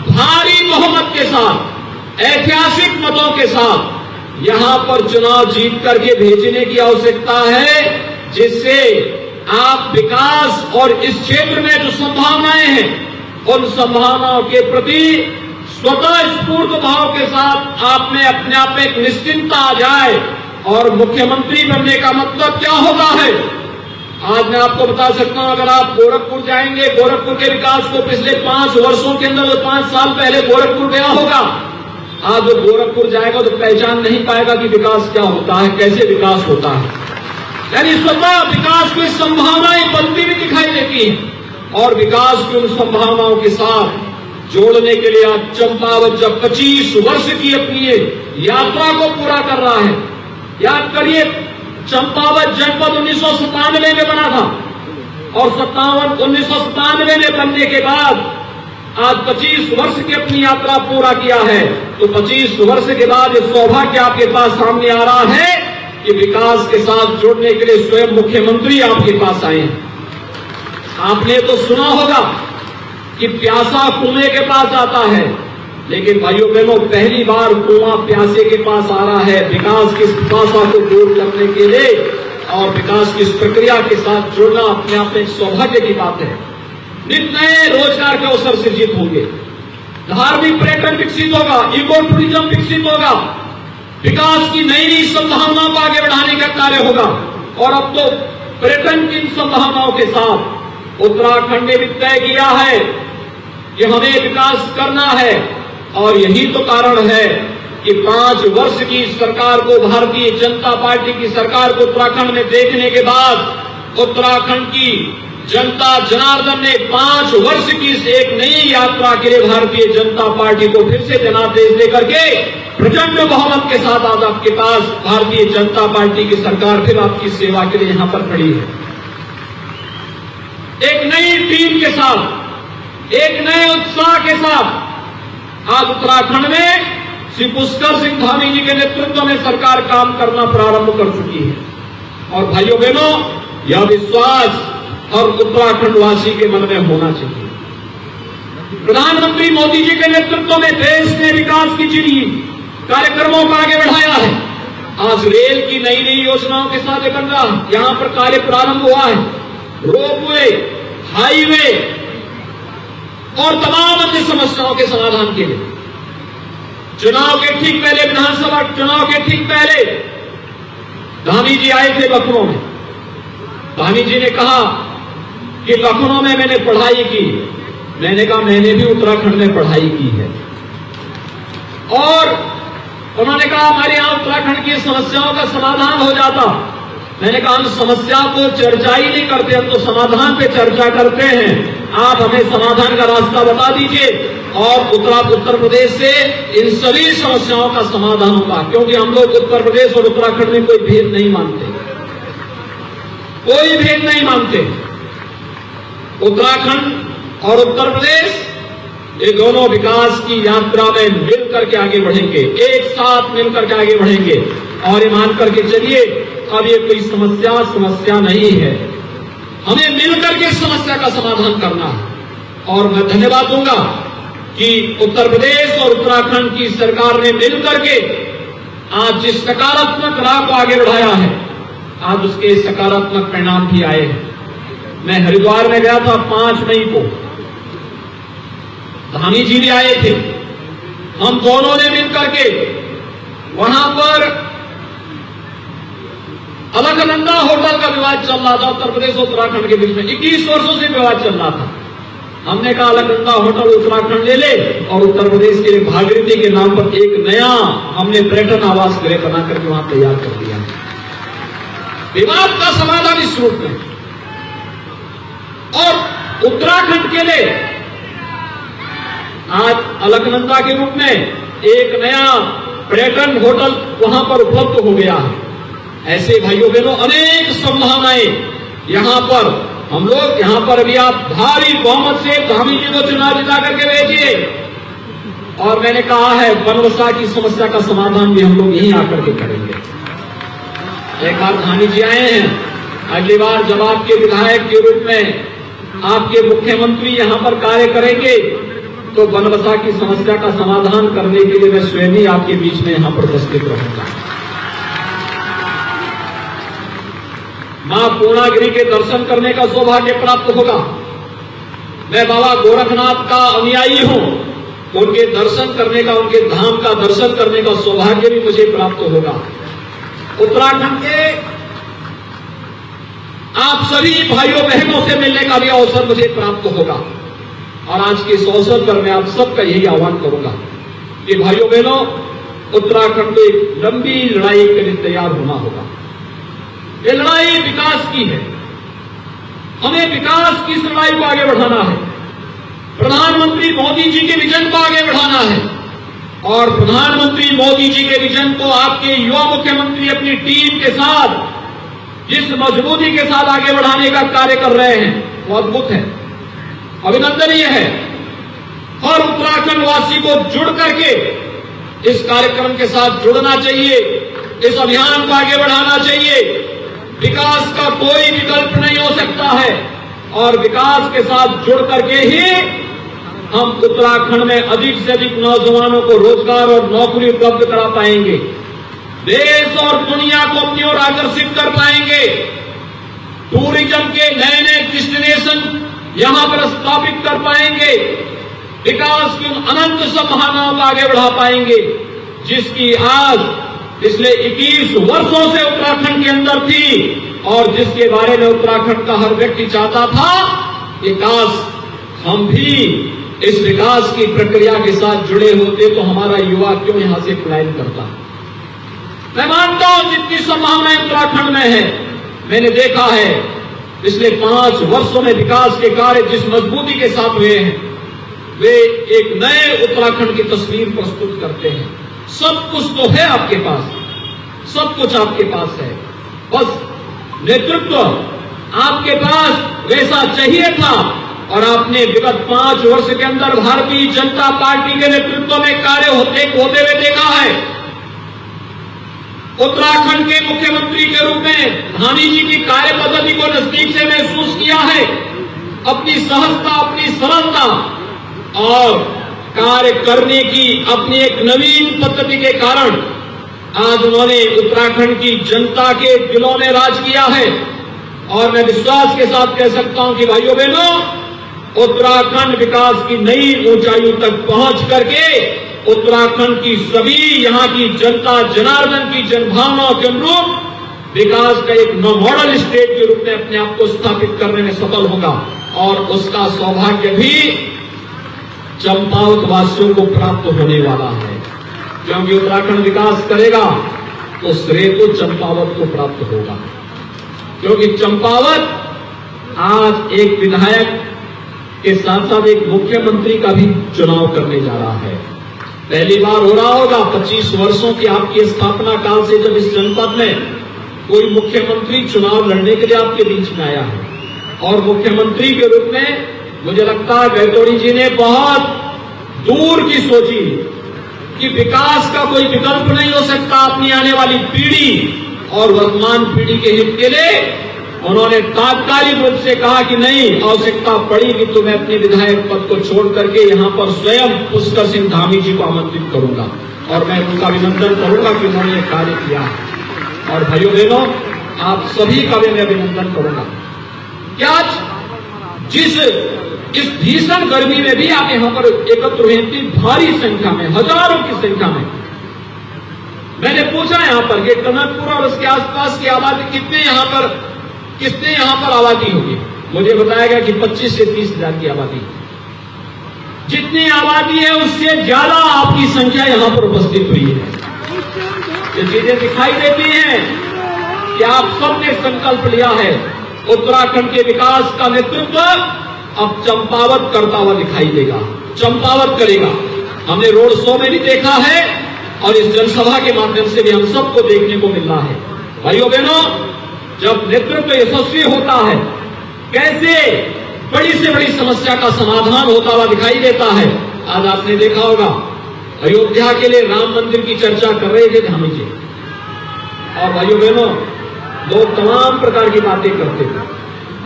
भारी बहुमत के साथ, ऐतिहासिक मतों के साथ यहां पर चुनाव जीत करके भेजने की आवश्यकता है, जिससे आप विकास और इस क्षेत्र में जो संभावनाएं हैं उन संभावनाओं के प्रति स्वतः स्फूर्त भाव के साथ आप में अपने आप में एक निश्चिंतता आ जाए। और मुख्यमंत्री बनने का मतलब क्या होता है, आज मैं आपको बता सकता हूं। अगर आप गोरखपुर जाएंगे, गोरखपुर के विकास को पिछले 5 वर्षों के अंदर, 5 साल पहले गोरखपुर गया होगा, आज वो गोरखपुर जाएगा तो पहचान नहीं पाएगा कि विकास क्या होता है, कैसे विकास होता है। यानी स्वतः विकास की संभावनाएं बनती हुई दिखाई देती है। और विकास की उन संभावनाओं के साथ जोड़ने के लिए आज चंपावत जब 25 वर्ष की अपनी यात्रा को पूरा कर रहा है। याद करिए, चंपावत जनपद 1997 में बना था और 1997 में बनने के बाद आज 25 वर्ष की अपनी यात्रा पूरा किया है। तो 25 वर्ष के बाद ये सौभाग्य आपके पास सामने आ रहा है कि विकास के साथ जुड़ने के लिए स्वयं मुख्यमंत्री आपके पास आए हैं। आपने तो सुना होगा कि प्यासा कुएं के पास आता है, लेकिन भाइयों बहनों, पहली बार कुआं प्यासे के पास आ रहा है विकास की पिपासा को दूर करने के लिए। और विकास की इस प्रक्रिया के साथ जुड़ना अपने आप में एक सौभाग्य की बात है। नित नए रोजगार के अवसर सृजित होंगे, धार्मिक पर्यटन विकसित होगा, इको टूरिज्म विकसित होगा, विकास की नई नई संभावनाओं को आगे बढ़ाने का कार्य होगा। और अब तो पर्यटन की संभावनाओं के साथ उत्तराखंड ने भी तय किया है कि हमें विकास करना है। और यही तो कारण है कि 5 वर्ष की सरकार को, भारतीय जनता पार्टी की सरकार को उत्तराखंड में देखने के बाद उत्तराखंड की जनता जनार्दन ने 5 वर्ष की इस एक नई यात्रा के लिए भारतीय जनता पार्टी को फिर से जनादेश देकर के प्रचंड बहुमत के साथ आज आपके पास भारतीय जनता पार्टी की सरकार फिर आपकी सेवा के लिए यहां पर खड़ी है। एक नई टीम के साथ, एक नए उत्साह के साथ आज उत्तराखंड में श्री पुष्कर सिंह धामी जी के नेतृत्व में सरकार काम करना प्रारंभ कर चुकी है। और भाइयों बहनों, यह विश्वास हर उत्तराखंड वासी के मन में होना चाहिए। प्रधानमंत्री मोदी जी के नेतृत्व में देश ने विकास की जिन कार्यक्रमों को आगे बढ़ाया है। आज रेल की नई नई योजनाओं के साथ बन रहा है, यहां पर कार्य प्रारंभ हुआ है। रोपवे, हाईवे और तमाम अन्य समस्याओं के समाधान के लिए चुनाव के ठीक पहले, विधानसभा चुनाव के ठीक पहले धामी जी आए थे लखनऊ में। धामी जी ने कहा कि लखनऊ में मैंने पढ़ाई की। मैंने कहा मैंने भी उत्तराखंड में पढ़ाई की है। और उन्होंने कहा हमारे यहां उत्तराखंड की समस्याओं का समाधान हो जाता। मैंने कहा हम समस्या को चर्चा ही नहीं करते, हम तो समाधान पे चर्चा करते हैं। आप हमें समाधान का रास्ता बता दीजिए और उत्तर प्रदेश से इन सभी समस्याओं का समाधान होगा। क्योंकि हम लोग उत्तर प्रदेश और उत्तराखंड में कोई भेद नहीं मानते, कोई भेद नहीं मानते। उत्तराखंड और उत्तर प्रदेश ये दोनों विकास की यात्रा में मिलकर के आगे बढ़ेंगे, एक साथ मिलकर के आगे बढ़ेंगे। और ये मान करके चलिए, अब ये कोई समस्या नहीं है, हमें मिलकर के इस समस्या का समाधान करना है। और मैं धन्यवाद दूंगा कि उत्तर प्रदेश और उत्तराखंड की सरकार ने मिलकर के आज जिस सकारात्मक राह को आगे बढ़ाया है, आज उसके सकारात्मक परिणाम भी आए हैं। मैं हरिद्वार में गया था 5 मई को, धामी जी भी आए थे। हम दोनों ने मिलकर के वहां पर अलकनंदा होटल का विवाद चल रहा था उत्तर प्रदेश और उत्तराखंड के बीच में। 21 वर्षों से विवाद चल रहा था। हमने कहा अलकनंदा होटल उत्तराखंड ले ले और उत्तर प्रदेश के लिए भागीरथी के नाम पर एक नया हमने पर्यटन आवास गृह बना करके वहां तैयार कर दिया। विवाद का समाधान इस रूप में। और उत्तराखंड के लिए आज अलकनंदा के रूप में एक नया पर्यटन होटल वहां पर उपलब्ध हो गया है। ऐसे भाइयों बहनों अनेक संभावनाएं यहां पर, हम लोग यहां पर भी आप भारी बहुमत से धामी जी को चुनाव जिता करके भेजिए। और मैंने कहा है बनवसा की समस्या का समाधान भी हम लोग यहीं आकर के करेंगे। एक बार धामी जी आए हैं, अगली बार जब आपके विधायक के रूप में आपके मुख्यमंत्री यहां पर कार्य करेंगे तो बनवसा की समस्या का समाधान करने के लिए मैं स्वयं ही आपके बीच में यहां पर उपस्थित रहूंगा। मां पूर्णागिरी के दर्शन करने का सौभाग्य प्राप्त होगा। मैं बाबा गोरखनाथ का अनुयायी हूं। उनके दर्शन करने का, उनके धाम का दर्शन करने का सौभाग्य भी मुझे प्राप्त होगा। उत्तराखंड के आप सभी भाइयों बहनों से मिलने का भी अवसर मुझे प्राप्त होगा। और आज के इस अवसर पर मैं आप सबका यही आह्वान करूंगा कि भाइयों बहनों, उत्तराखंड को एक लंबी लड़ाई के लिए तैयार होना होगा। ये लड़ाई विकास की है, हमें विकास की इस लड़ाई को आगे बढ़ाना है। प्रधानमंत्री मोदी जी के विजन को आगे बढ़ाना है और प्रधानमंत्री मोदी जी के विजन को आपके युवा मुख्यमंत्री अपनी टीम के साथ जिस मजबूती के साथ आगे बढ़ाने का कार्य कर रहे हैं वो अद्भुत है, अभिनंदनीय है। हर उत्तराखंड वासी को जुड़ करके इस कार्यक्रम के साथ जुड़ना चाहिए, इस अभियान को आगे बढ़ाना चाहिए। विकास का कोई विकल्प नहीं हो सकता है और विकास के साथ जुड़ करके ही हम उत्तराखंड में अधिक से अधिक नौजवानों को रोजगार और नौकरी उपलब्ध करा पाएंगे, देश और दुनिया को अपनी ओर आकर्षित कर पाएंगे, टूरिज्म के नए नए डेस्टिनेशन यहां पर स्थापित कर पाएंगे, विकास की अनंत संभावनाओं को आगे बढ़ा पाएंगे जिसकी आज पिछले 21 वर्षों से उत्तराखंड के अंदर थी और जिसके बारे में उत्तराखंड का हर व्यक्ति चाहता था कि काश हम भी इस विकास की प्रक्रिया के साथ जुड़े होते तो हमारा युवा क्यों यहां से पलायन करता। मैं मानता हूं जितनी संभावनाएं उत्तराखंड में है, मैंने देखा है पिछले 5 वर्षों में विकास के कार्य जिस मजबूती के साथ हुए हैं वे एक नए उत्तराखंड की तस्वीर प्रस्तुत करते हैं। सब कुछ तो है आपके पास, सब कुछ आपके पास है, बस नेतृत्व आपके पास वैसा चाहिए था और आपने विगत 5 वर्ष के अंदर भारतीय जनता पार्टी के नेतृत्व में कार्य होते हुए देखा है। उत्तराखंड के मुख्यमंत्री के रूप में धामी जी की कार्य पद्धति को नजदीक से महसूस किया है। अपनी सहजता, अपनी सरलता और कार्य करने की अपनी एक नवीन पद्धति के कारण आज उन्होंने उत्तराखंड की जनता के दिलों में राज किया है। और मैं विश्वास के साथ कह सकता हूं कि भाइयों बहनों, उत्तराखंड विकास की नई ऊंचाइयों तक पहुंच करके उत्तराखंड की सभी यहां की जनता जनार्दन की जनभावनाओं के अनुरूप विकास का एक मॉडल स्टेट के रूप में अपने आप को स्थापित करने में सफल होगा और उसका सौभाग्य भी चंपावत वासियों को प्राप्त होने वाला है। क्योंकि उत्तराखंड विकास करेगा तो श्रेय तो चंपावत को प्राप्त होगा, क्योंकि चंपावत आज एक विधायक के साथ साथ एक मुख्यमंत्री का भी चुनाव करने जा रहा है। पहली बार हो रहा होगा 25 वर्षों की आपकी स्थापना काल से जब इस जनपद में कोई मुख्यमंत्री चुनाव लड़ने के लिए आपके बीच में आया है। और मुख्यमंत्री के रूप में मुझे लगता है गैतोड़ी जी ने बहुत दूर की सोची कि विकास का कोई विकल्प नहीं हो सकता अपनी आने वाली पीढ़ी और वर्तमान पीढ़ी के हित के लिए। उन्होंने तात्कालिक रूप से कहा कि नहीं, आवश्यकता पड़ेगी तो मैं अपने विधायक पद को छोड़ करके यहां पर स्वयं पुष्कर सिंह धामी जी को आमंत्रित करूंगा और मैं उनका अभिनंदन करूंगा कि उन्होंने कार्य किया। और भाइयों बहनों, आप सभी का भी मैं अभिनंदन करूंगा कि आज इस भीषण गर्मी में भी आप यहां पर एकत्र हुए इतनी भारी संख्या में, हजारों की संख्या में। मैंने पूछा यहां पर कि टनकपुर और उसके आसपास की आबादी कितने यहां पर आबादी होगी। मुझे बताया गया कि 25 से 30 हजार की आबादी। जितनी आबादी है उससे ज्यादा आपकी संख्या यहां पर उपस्थित हुई है। ये चीजें दिखाई देती हैं कि आप सबने संकल्प लिया है उत्तराखंड के विकास का नेतृत्व अब चंपावत करता हुआ दिखाई देगा, चंपावत करेगा। हमने रोड शो में भी देखा है और इस जनसभा के माध्यम से भी हम सबको देखने को मिल रहा है। भाइयों बहनों, जब नेतृत्व यशस्वी होता है, कैसे बड़ी से बड़ी समस्या का समाधान होता हुआ दिखाई देता है। आज आपने देखा होगा अयोध्या के लिए राम मंदिर की चर्चा कर रहे थे धामी जी, और भाइयों बहनों लोग तमाम प्रकार की बातें करते थे।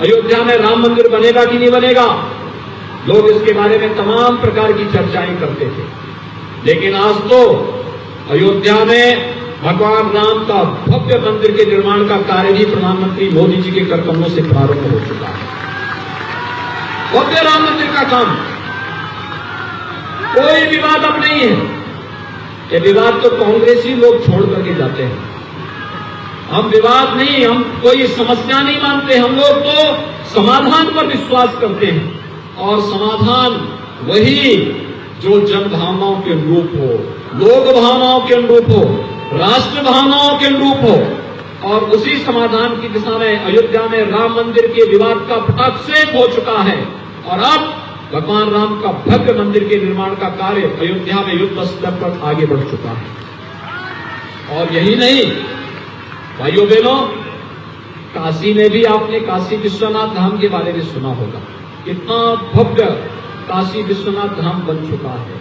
अयोध्या में राम मंदिर बनेगा कि नहीं बनेगा, लोग इसके बारे में तमाम प्रकार की चर्चाएं करते थे। लेकिन आज तो अयोध्या में भगवान राम का भव्य मंदिर के निर्माण का कार्य भी प्रधानमंत्री मोदी जी के कर कमलों से प्रारंभ हो चुका है। भव्य राम मंदिर का काम कोई विवाद अब नहीं है। ये विवाद तो कांग्रेसी लोग छोड़ करके जाते हैं। हम विवाद नहीं, हम कोई समस्या नहीं मानते। हम लोग तो समाधान पर विश्वास करते हैं और समाधान वही जो जन भावनाओं के अनुरूप हो, लोक भावनाओं के अनुरूप हो, राष्ट्र भावनाओं के अनुरूप हो। और उसी समाधान की दिशा में अयोध्या में राम मंदिर के विवाद का पटाक्षेप हो चुका है और अब भगवान राम का भव्य मंदिर के निर्माण का कार्य अयोध्या में युद्ध स्तर पर आगे बढ़ चुका है। और यही नहीं भाइयों बहनों, काशी में भी आपने काशी विश्वनाथ धाम के बारे में सुना होगा। कितना भव्य काशी विश्वनाथ धाम बन चुका है।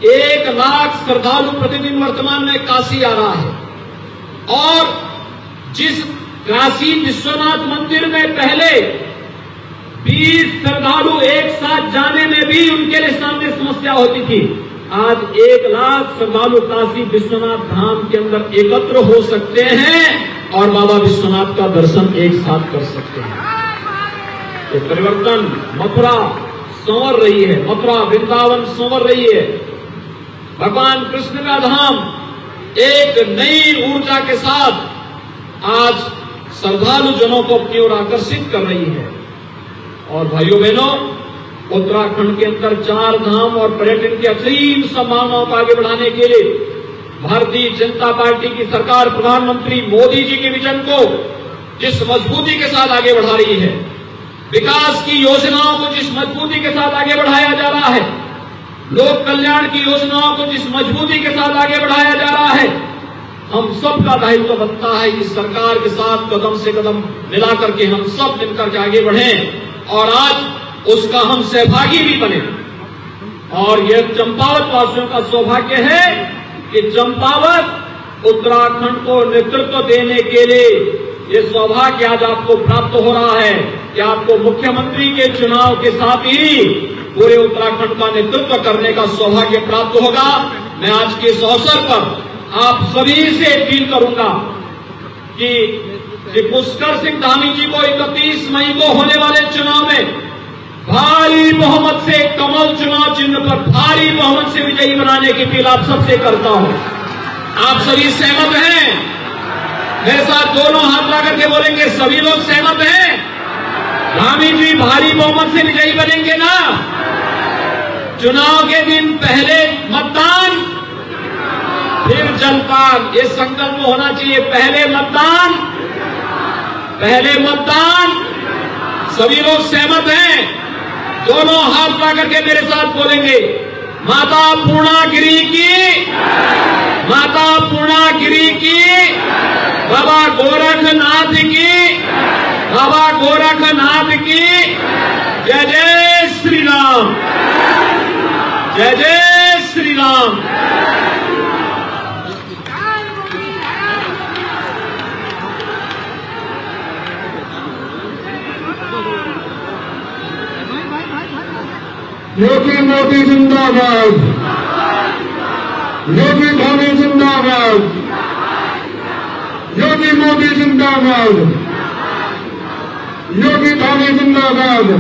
1 लाख श्रद्धालु प्रतिदिन वर्तमान में काशी आ रहा है। और जिस काशी विश्वनाथ मंदिर में पहले 20 श्रद्धालु एक साथ जाने में भी उनके लिए सामने समस्या होती थी, आज 1 लाख श्रद्धालु काशी विश्वनाथ धाम के अंदर एकत्र हो सकते हैं और बाबा विश्वनाथ का दर्शन एक साथ कर सकते हैं। ये परिवर्तन मथुरा संवर रही है, मथुरा वृंदावन संवर रही है। भगवान कृष्ण का धाम एक नई ऊर्जा के साथ आज श्रद्धालु जनों को अपनी ओर आकर्षित कर रही है। और भाइयों बहनों, उत्तराखंड के अंदर 4 धाम और पर्यटन की असीम संभावनाओं को आगे बढ़ाने के लिए भारतीय जनता पार्टी की सरकार प्रधानमंत्री मोदी जी के विजन को जिस मजबूती के साथ आगे बढ़ा रही है, विकास की योजनाओं को जिस मजबूती के साथ आगे बढ़ाया जा रहा है, लोक कल्याण की योजनाओं को जिस मजबूती के साथ आगे बढ़ाया जा रहा है, हम सब का दायित्व बनता है कि सरकार के साथ कदम से कदम मिलाकर के हम सब मिलकर के आगे बढ़ें और आज उसका हम सहभागी भी बने। और यह चंपावत वासियों का सौभाग्य है कि चंपावत उत्तराखंड को नेतृत्व देने के लिए ये सौभाग्य आज आपको प्राप्त हो रहा है कि आपको मुख्यमंत्री के चुनाव के साथ ही पूरे उत्तराखंड का नेतृत्व करने का सौभाग्य प्राप्त होगा। मैं आज के इस अवसर पर आप सभी से अपील करूंगा कि श्री पुष्कर सिंह धामी जी को 31 मई को होने वाले चुनाव में भारी बहुमत से कमल चुनाव चिन्ह पर भारी बहुमत से विजयी बनाने की अपील आप सबसे करता हूं। आप सभी सहमत हैं? मेरे साथ दोनों हाथ ला करके बोलेंगे, सभी लोग सहमत हैं? धामी जी भारी बहुमत से विजयी बनेंगे ना? चुनाव के दिन पहले मतदान फिर जलपान, ये संकल्प होना चाहिए। पहले मतदान, पहले मतदान। सभी लोग सहमत हैं? दोनों हाथ ला करके मेरे साथ बोलेंगे, माता पूर्णागिरी की, माता पूर्णागिरी की, बाबा गोरखनाथ की, बाबा गोरखनाथ की। जय जय श्री राम, जय जय श्री राम। योगी मोदी जिंदाबाद, योगी धामी जिंदाबाद, योगी मोदी जिंदाबाद, योगी धामी जिंदाबाद।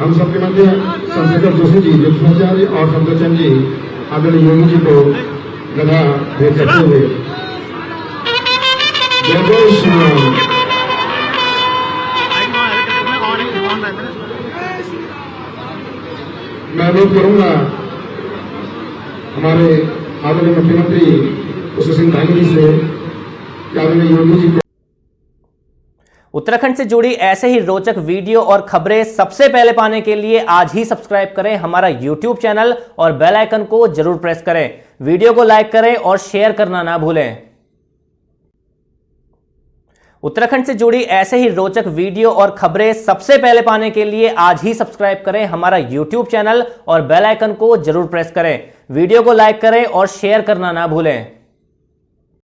हम सबके मध्य संसद जोशी जी, लक्ष्मणाचार्य और संतोषचंद जी आदरणीय योगी जी को गदा भेंट करते हुए जय जय श्री राम। मैं अनुरोध करूंगा हमारे आदरणीय मुख्यमंत्री पुष्कर सिंह धामी जी से कि आदरणीय योगी जी को उत्तराखंड से जुड़ी ऐसे ही रोचक वीडियो और खबरें सबसे पहले पाने के लिए आज ही सब्सक्राइब करें हमारा YouTube चैनल और बेल आइकन को जरूर प्रेस करें। वीडियो को लाइक करें और शेयर करना ना भूलें। उत्तराखंड से जुड़ी ऐसे ही रोचक वीडियो और खबरें सबसे पहले पाने के लिए आज ही सब्सक्राइब करें हमारा YouTube चैनल और बेल आइकन को जरूर प्रेस करें। वीडियो को लाइक करें और शेयर करना ना भूलें।